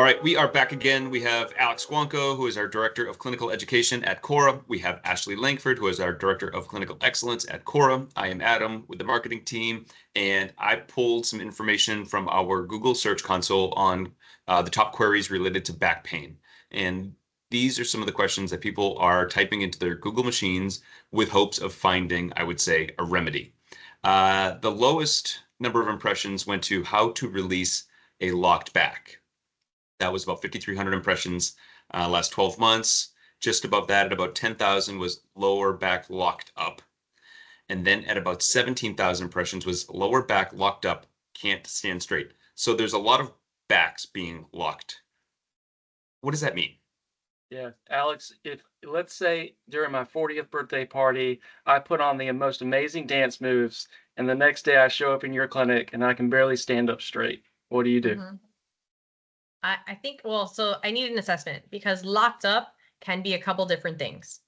right, we are back again. We have Alex Guanco, who is our Director of Clinical Education at CORA. We have Ashley Langford, who is our Director of Clinical Excellence at CORA. I am Adam with the marketing team, and I pulled some information from our Google Search Console on the top queries related to back pain. And these are some of the questions that people are typing into their Google machines with hopes of finding, I would say, a remedy. The lowest number of impressions went to how to release a locked back. That was about 5,300 impressions last 12 months. Just above that, at about 10,000 was lower back locked up. And then at about 17,000 impressions was lower back locked up, can't stand straight. So there's a lot of backs being locked. What does that mean? Yeah, Alex, if let's say during my 40th birthday party, I put on the most amazing dance moves, and the next day I show up in your clinic and I can barely stand up straight. What do you do? Mm-hmm. I think, well, so I need an assessment because locked up can be a couple different things.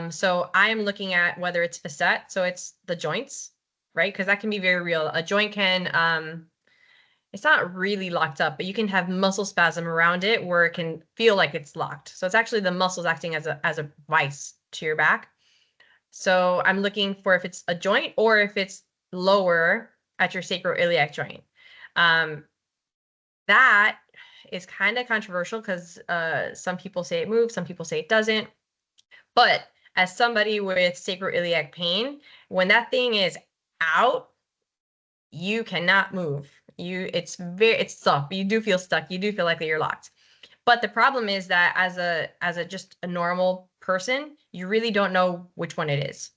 So I am looking at whether it's facet, so it's the joints, right? Because that can be very real. A joint can, it's not really locked up, but you can have muscle spasm around it where it can feel like it's locked. So it's actually the muscles acting as a vice to your back. So I'm looking for if it's a joint or if it's lower at your sacroiliac joint. That is kind of controversial because some people say it moves, some people say it doesn't. But as somebody with sacroiliac pain, when that thing is out, you cannot move. It's stuck. You do feel stuck. You do feel like you're locked. But the problem is that as a just a normal person, you really don't know which one it is.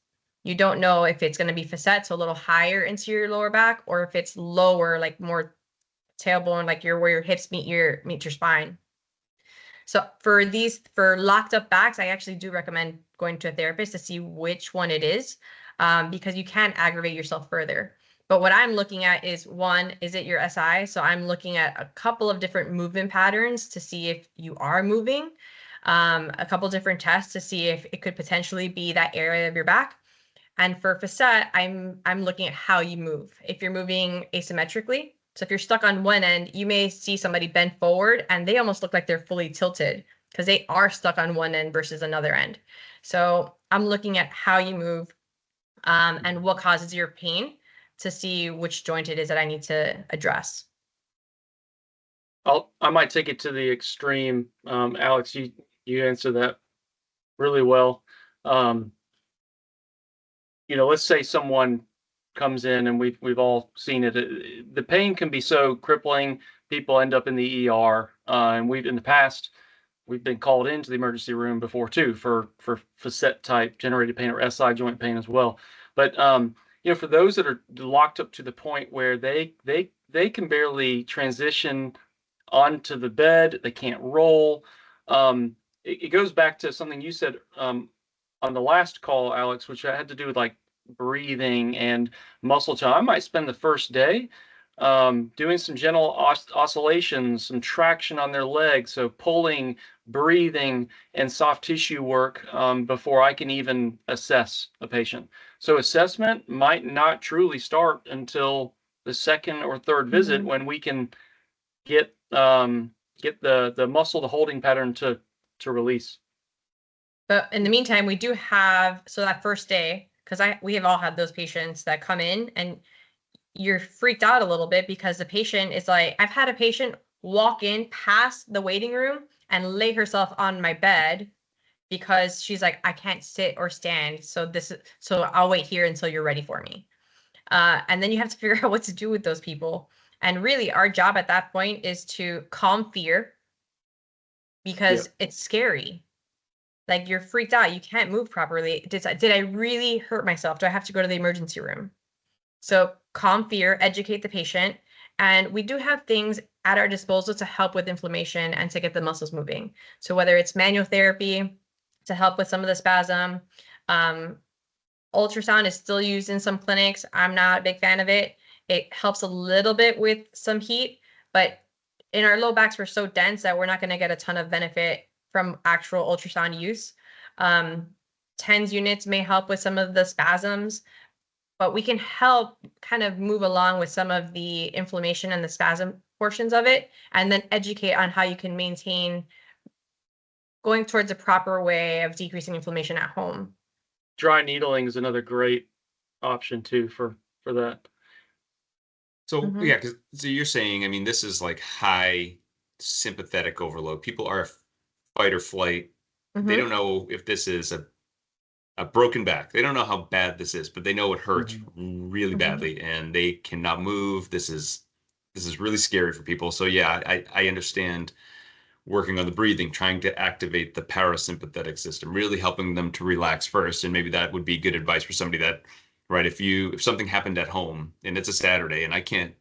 You don't know if it's going to be facet, so a little higher into your lower back, or if it's lower, like more tailbone, like where your hips meet your spine. So for locked up backs, I actually do recommend going to a therapist to see which one it is, because you can aggravate yourself further. But what I'm looking at is, one, is it your SI? So I'm looking at a couple of different movement patterns to see if you are moving, a couple different tests to see if it could potentially be that area of your back. And for facet, I'm looking at how you move. If you're moving asymmetrically, so if you're stuck on one end, you may see somebody bend forward and they almost look like they're fully tilted because they are stuck on one end versus another end. So I'm looking at how you move and what causes your pain to see which joint it is that I need to address. I might take it to the extreme. Alex, you answer that really well. Let's say someone comes in, and we've all seen it. The pain can be so crippling. People end up in the ER, and in the past we've been called into the emergency room before too for facet type generated pain or SI joint pain as well. But for those that are locked up to the point where they can barely transition onto the bed, they can't roll. It goes back to something you said on the last call, Alex, which had to do with like breathing and muscle tone. I might spend the first day doing some gentle oscillations, some traction on their legs, so pulling, breathing, and soft tissue work before I can even assess a patient. So assessment might not truly start until the second or third visit, when we can get the muscle, the holding pattern to release. But in the meantime, we do have, so that first day, because we have all had those patients that come in and you're freaked out a little bit because the patient is like, I've had a patient walk in past the waiting room and lay herself on my bed because she's like, I can't sit or stand. So I'll wait here until you're ready for me. And then you have to figure out what to do with those people. And really our job at that point is to calm fear because it's scary. Like you're freaked out. You can't move properly. Did I really hurt myself? Do I have to go to the emergency room? So calm fear, educate the patient. And we do have things at our disposal to help with inflammation and to get the muscles moving. So whether it's manual therapy to help with some of the spasm, ultrasound is still used in some clinics. I'm not a big fan of it. It helps a little bit with some heat, but in our low backs, we're so dense that we're not going to get a ton of benefit from actual ultrasound use. TENS units may help with some of the spasms, but we can help kind of move along with some of the inflammation and the spasm portions of it, and then educate on how you can maintain going towards a proper way of decreasing inflammation at home. Dry needling is another great option too for that. So yeah, because so you're saying, I mean, this is like high sympathetic overload. People are fight or flight. They don't know if this is a broken back. They don't know how bad this is, but they know it hurts really badly and they cannot move. This is really scary for people. So yeah, I understand working on the breathing, trying to activate the parasympathetic system, really helping them to relax first. And maybe that would be good advice for somebody that, right, if something happened at home and it's a Saturday and I can't,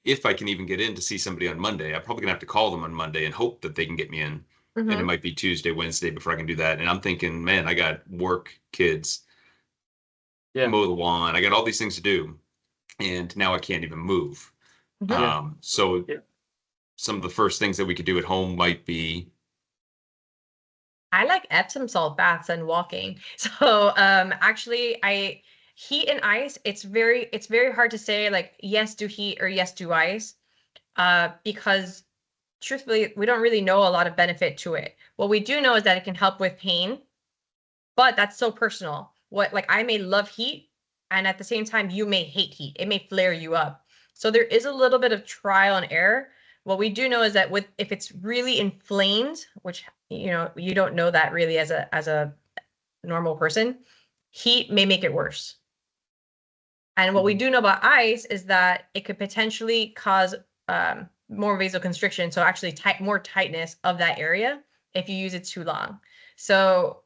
if I can even get in to see somebody on Monday, I'm probably gonna have to call them on Monday and hope that they can get me in. And it might be Tuesday, Wednesday before I can do that. And I'm thinking, man, I got work, kids, mow the lawn. I got all these things to do. And now I can't even move. So some of the first things that we could do at home might be. I like Epsom salt baths and walking. So actually heat and ice, it's very hard to say like yes do heat or yes do ice. Because truthfully, we don't really know a lot of benefit to it. What we do know is that it can help with pain, but that's so personal. Like I may love heat, and at the same time, you may hate heat. It may flare you up. So there is a little bit of trial and error. What we do know is that if it's really inflamed, which you don't know that really as a normal person, heat may make it worse. And what we do know about ice is that it could potentially cause more vasoconstriction, so actually more tightness of that area if you use it too long. So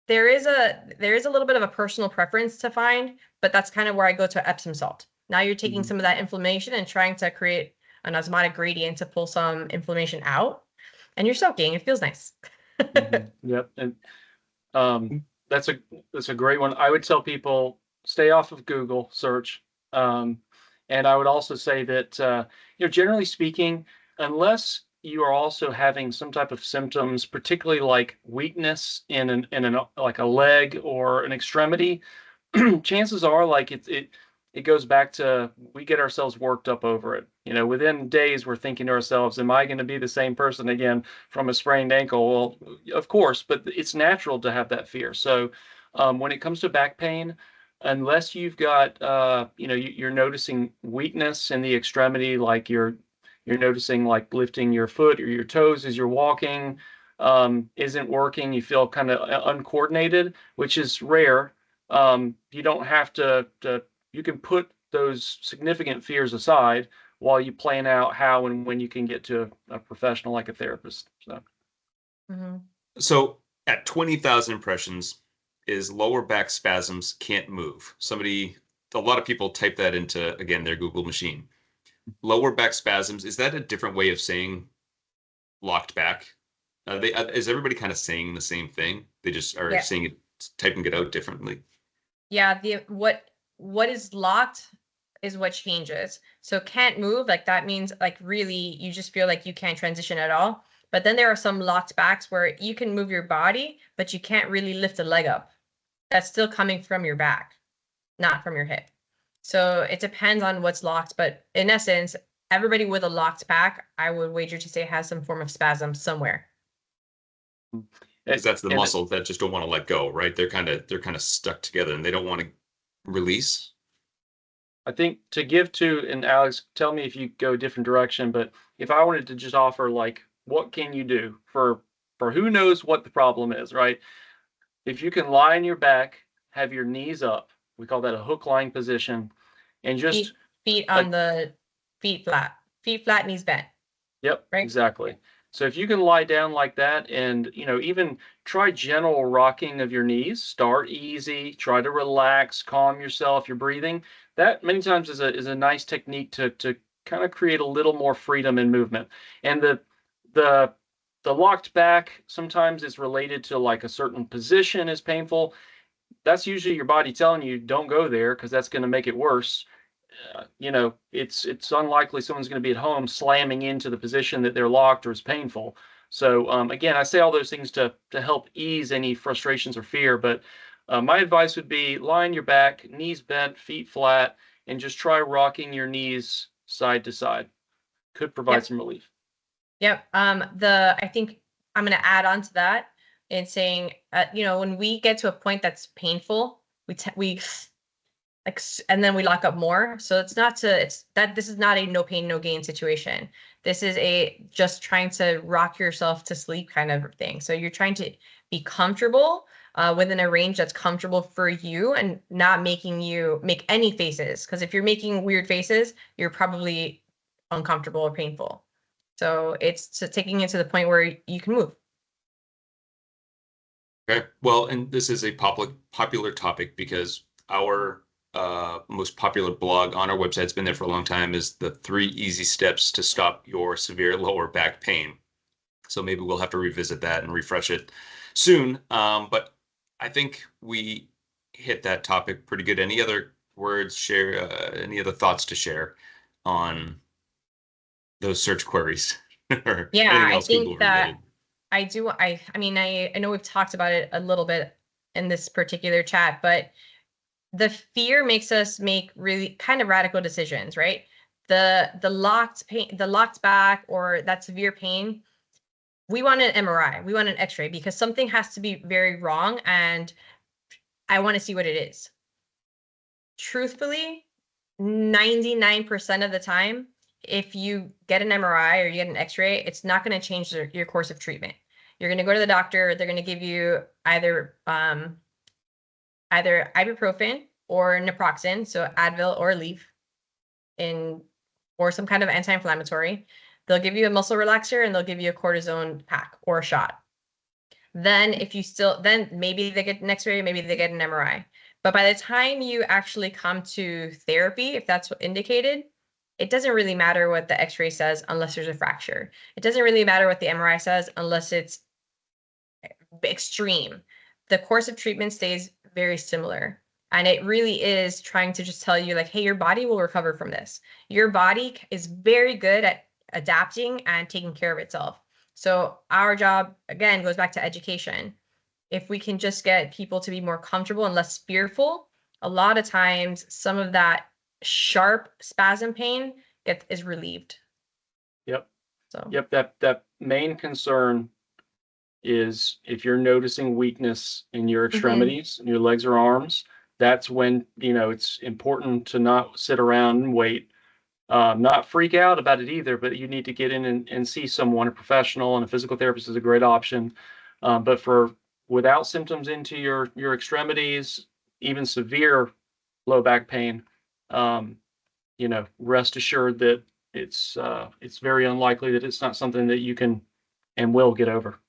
there is a little bit of a personal preference to find, but that's kind of where I go to Epsom salt. Now you're taking some of that inflammation and trying to create an osmotic gradient to pull some inflammation out, and you're soaking. It feels nice. Yep, and that's a great one. I would tell people stay off of Google search, and I would also say that generally speaking, unless you are also having some type of symptoms, particularly like weakness in like a leg or an extremity, chances are like it goes back to we get ourselves worked up over it. Within days we're thinking to ourselves, am I going to be the same person again from a sprained ankle? Well, of course, but it's natural to have that fear. So when it comes to back pain, unless you've got you're noticing weakness in the extremity, like you're noticing like lifting your foot or your toes as you're walking isn't working, you feel kind of uncoordinated, which is rare. You don't have to you can put those significant fears aside while you plan out how and when you can get to a professional like a therapist. So at 20,000 impressions is lower back spasms can't move. A lot of people type that into, again, their Google machine. Lower back spasms, is that a different way of saying locked back? Is everybody kind of saying the same thing? They just are saying it, typing it out differently. Yeah, what is locked is what changes. So can't move, like that means like really you just feel like you can't transition at all. But then there are some locked backs where you can move your body, but you can't really lift a leg up. That's still coming from your back, not from your hip. So it depends on what's locked. But in essence, everybody with a locked back, I would wager to say has some form of spasm somewhere. Because that's the muscles that just don't want to let go, right? They're kind of stuck together and they don't want to release. I think to give to, and Alex, tell me if you go a different direction, but if I wanted to just offer like, what can you do for who knows what the problem is, right? If you can lie on your back, have your knees up, we call that a hook lying position, and just feet on the feet flat, knees bent. Yep, right? Exactly. So if you can lie down like that and, even try gentle rocking of your knees, start easy, try to relax, calm yourself, your breathing. That many times is a nice technique to kind of create a little more freedom in movement. And the locked back sometimes is related to like a certain position is painful. That's usually your body telling you don't go there because that's going to make it worse. It's unlikely someone's going to be at home slamming into the position that they're locked or is painful. So again, I say all those things to help ease any frustrations or fear. But my advice would be lie on your back, knees bent, feet flat, and just try rocking your knees side to side. could provide Yep. some relief. Yep. I think I'm going to add on to that in saying, when we get to a point that's painful, we and then we lock up more. So it's that this is not a no pain, no gain situation. This is a just trying to rock yourself to sleep kind of thing. So you're trying to be comfortable within a range that's comfortable for you and not making you make any faces. Because if you're making weird faces, you're probably uncomfortable or painful. So it's taking it to the point where you can move. Okay. Well, and this is a popular topic because our most popular blog on our website, it's been there for a long time, is the 3 easy steps to stop your severe lower back pain. So maybe we'll have to revisit that and refresh it soon. But I think we hit that topic pretty good. Any other words, any other thoughts to share on those search queries or Yeah, anything I else Google think that related? I do. I know we've talked about it a little bit in this particular chat, but the fear makes us make really kind of radical decisions, right? The locked pain, the locked back, or that severe pain. We want an MRI, we want an X-ray because something has to be very wrong, and I want to see what it is. Truthfully, 99% of the time, if you get an MRI or you get an X-ray, it's not going to change your course of treatment. You're going to go to the doctor. They're going to give you either ibuprofen or naproxen, so Advil or Aleve, or some kind of anti-inflammatory. They'll give you a muscle relaxer and they'll give you a cortisone pack or a shot. Then then maybe they get an X-ray, maybe they get an MRI. But by the time you actually come to therapy, if that's what indicated, it doesn't really matter what the X-ray says unless there's a fracture. It doesn't really matter what the MRI says unless it's extreme. The course of treatment stays very similar. And it really is trying to just tell you, like, hey, your body will recover from this. Your body is very good at adapting and taking care of itself. So our job, again, goes back to education. If we can just get people to be more comfortable and less fearful, a lot of times some of that sharp spasm pain is relieved. Yep. So Yep. That main concern is if you're noticing weakness in your extremities, in your legs or arms, that's when, it's important to not sit around and wait. Not freak out about it either, but you need to get in and see someone, a professional, and a physical therapist is a great option. But without symptoms into your extremities, even severe low back pain, rest assured that it's very unlikely that it's not something that you can and will get over.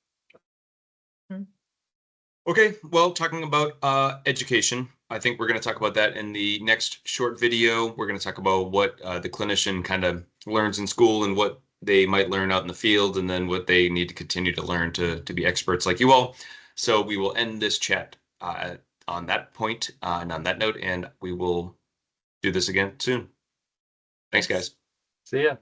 Okay, well, talking about education, I think we're going to talk about that in the next short video. We're going to talk about what the clinician kind of learns in school and what they might learn out in the field, and then what they need to continue to learn to be experts like you all. So we will end this chat on that point and on that note, and we will do this again soon. Thanks, guys. See ya.